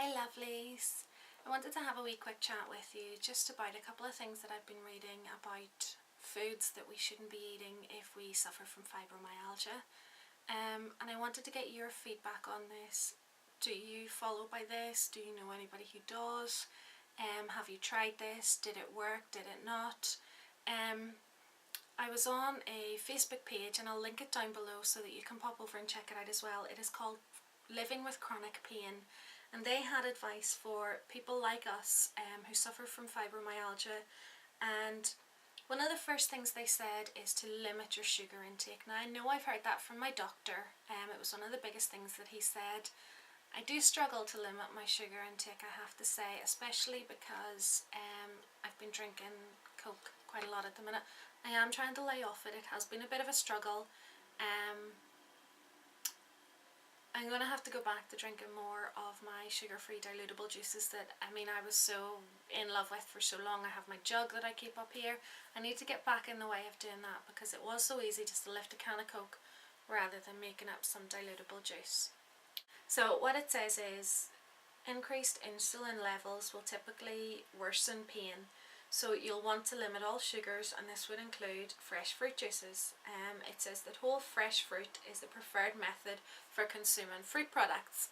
Hi lovelies! I wanted to have a wee quick chat with you just about a couple of things that I've been reading about foods that we shouldn't be eating if we suffer from fibromyalgia. And I wanted to get your feedback on this. Do you follow by this? Do you know anybody who does? Have you tried this? Did it work? Did it not? I was on a Facebook page and I'll link it down below so that you can pop over and check it out as well. It is called Living with Chronic Pain, and they had advice for people like us who suffer from fibromyalgia. And one of the first things they said is to limit your sugar intake. Now I know I've heard that from my doctor. It was one of the biggest things that he said. I do struggle to limit my sugar intake, I have to say, especially because I've been drinking Coke quite a lot at the minute. I am trying to lay off it. It has been a bit of a struggle. I'm going to have to go back to drinking more of my sugar-free dilutable juices that I was so in love with for so long. I have my jug that I keep up here. I need to get back in the way of doing that because it was so easy just to lift a can of Coke rather than making up some dilutable juice. So what it says is increased insulin levels will typically worsen pain. So you'll want to limit all sugars, and this would include fresh fruit juices. It says that whole fresh fruit is the preferred method for consuming fruit products.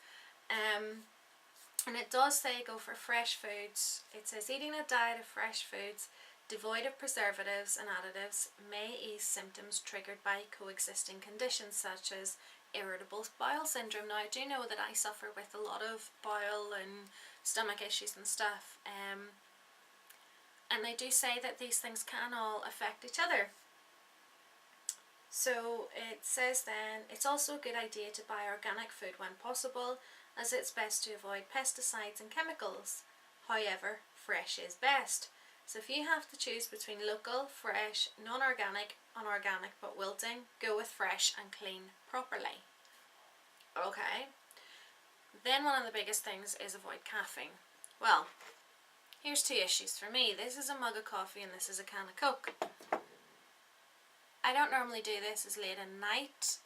And it does say go for fresh foods. It says eating a diet of fresh foods devoid of preservatives and additives may ease symptoms triggered by coexisting conditions such as irritable bowel syndrome. Now I do know that I suffer with a lot of bowel and stomach issues and stuff. And they do say that these things can all affect each other. So it says then, it's also a good idea to buy organic food when possible, as it's best to avoid pesticides and chemicals. However, fresh is best. So if you have to choose between local, fresh, non-organic, unorganic but wilting, go with fresh and clean properly. Okay. Then one of the biggest things is avoid caffeine. Well, here's two issues for me. This is a mug of coffee and this is a can of Coke. I don't normally do this as late at night.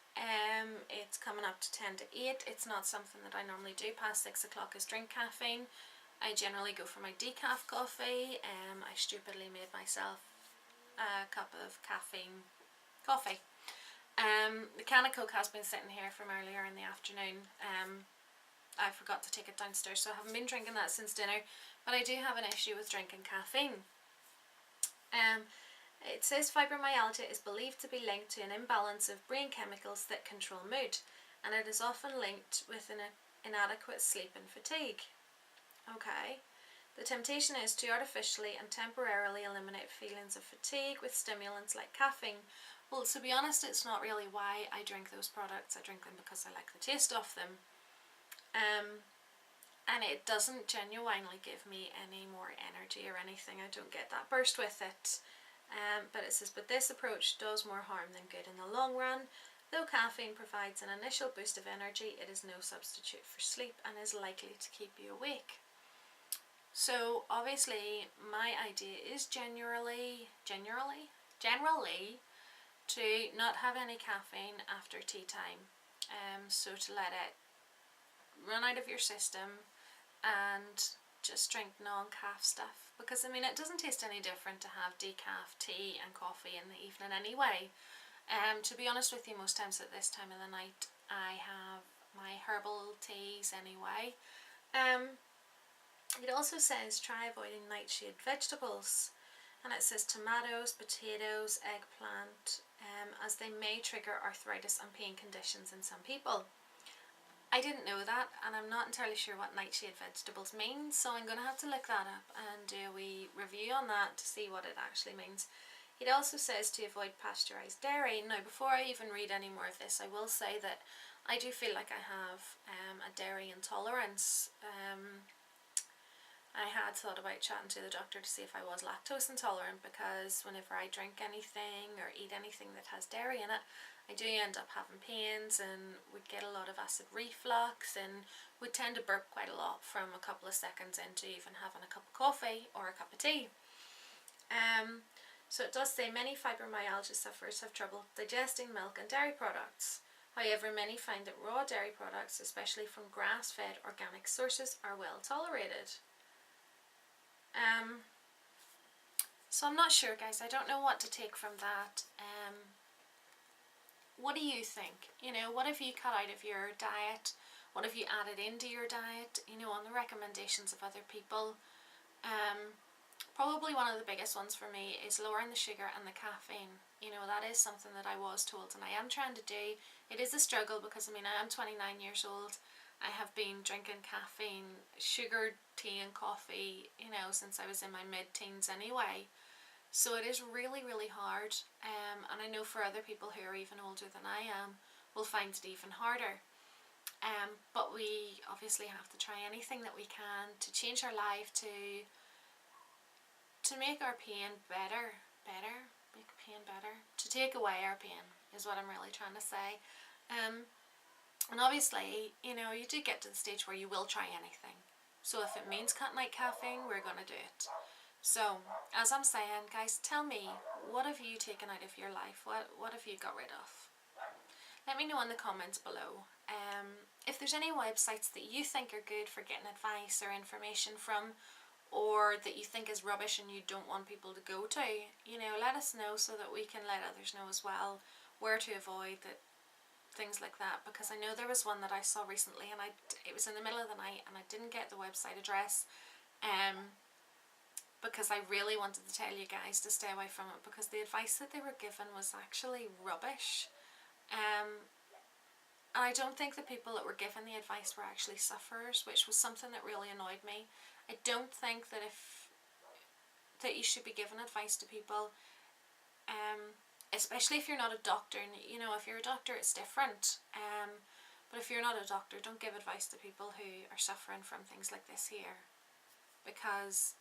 It's coming up to 10 to 8. It's not something that I normally do past 6 o'clock is drink caffeine. I generally go for my decaf coffee. I stupidly made myself a cup of caffeine coffee. The can of Coke has been sitting here from earlier in the afternoon. I forgot to take it downstairs, so I haven't been drinking that since dinner, but I do have an issue with drinking caffeine. It says fibromyalgia is believed to be linked to an imbalance of brain chemicals that control mood, and it is often linked with an inadequate sleep and fatigue. Okay. The temptation is to artificially and temporarily eliminate feelings of fatigue with stimulants like caffeine. Well, to be honest, it's not really why I drink those products. I drink them because I like the taste of them. And it doesn't genuinely give me any more energy or anything. I don't get that burst with it. But it says, but this approach does more harm than good in the long run. Though caffeine provides an initial boost of energy, it is no substitute for sleep and is likely to keep you awake. So obviously my idea is generally to not have any caffeine after tea time. So to let it run out of your system and just drink non-caff stuff, because it doesn't taste any different to have decaf tea and coffee in the evening anyway. To be honest with you, most times at this time of the night I have my herbal teas anyway. It also says try avoiding nightshade vegetables, and it says tomatoes, potatoes, eggplant, as they may trigger arthritis and pain conditions in some people. I didn't know that, and I'm not entirely sure what nightshade vegetables means, so I'm going to have to look that up and do a wee review on that to see what it actually means. It also says to avoid pasteurised dairy. Now, before I even read any more of this, I will say that I do feel like I have a dairy intolerance. I had thought about chatting to the doctor to see if I was lactose intolerant, because whenever I drink anything or eat anything that has dairy in it, I do end up having pains and would get a lot of acid reflux and would tend to burp quite a lot from a couple of seconds into even having a cup of coffee or a cup of tea. So it does say many fibromyalgia sufferers have trouble digesting milk and dairy products. However, many find that raw dairy products, especially from grass-fed organic sources, are well tolerated. So I'm not sure, guys. I don't know what to take from that. What do you think? You know, what have you cut out of your diet? What have you added into your diet? You know, on the recommendations of other people. Probably one of the biggest ones for me is lowering the sugar and the caffeine. You know, that is something that I was told and I am trying to do. It is a struggle because, I mean, I am 29 years old. I have been drinking caffeine, sugar, tea and coffee, you know, since I was in my mid-teens anyway. So it is really, really hard. And I know for other people who are even older than I am will find it even harder. But we obviously have to try anything that we can to change our life, to make our pain make pain better, to take away our pain is what I'm really trying to say. And obviously, you know, you do get to the stage where you will try anything. So if it means cutting out caffeine, we're going to do it. So, as I'm saying, guys, tell me, what have you taken out of your life? What have you got rid of? Let me know in the comments below. If there's any websites that you think are good for getting advice or information from, or that you think is rubbish and you don't want people to go to, you know, let us know so that we can let others know as well where to avoid that, things like that. Because I know there was one that I saw recently and it was in the middle of the night and I didn't get the website address, because I really wanted to tell you guys to stay away from it, because the advice that they were given was actually rubbish. And I don't think the people that were given the advice were actually sufferers, which was something that really annoyed me. I don't think that you should be giving advice to people, especially if you're not a doctor. And you know, if you're a doctor, it's different. But if you're not a doctor, don't give advice to people who are suffering from things like this here, because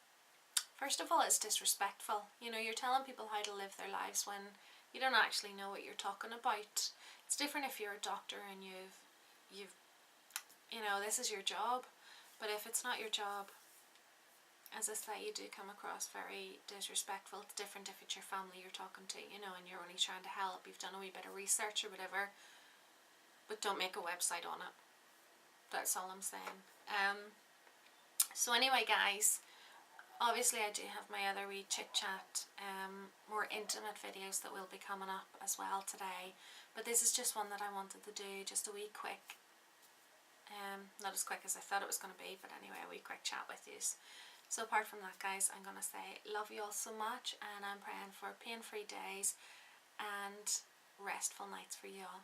first of all, it's disrespectful. You know, you're telling people how to live their lives when you don't actually know what you're talking about. It's different if you're a doctor and you've you know, this is your job. But if it's not your job, as I say, you do come across very disrespectful. It's different if it's your family you're talking to, you know, and you're only trying to help. You've done a wee bit of research or whatever, but don't make a website on it. That's all I'm saying. So anyway, guys, obviously I do have my other wee chit chat, more intimate videos that will be coming up as well today. But this is just one that I wanted to do, just a wee quick, not as quick as I thought it was going to be, but anyway, a wee quick chat with you. So apart from that, guys, I'm going to say love you all so much, and I'm praying for pain-free days and restful nights for you all.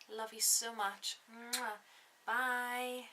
Love you so much. Mwah. Bye.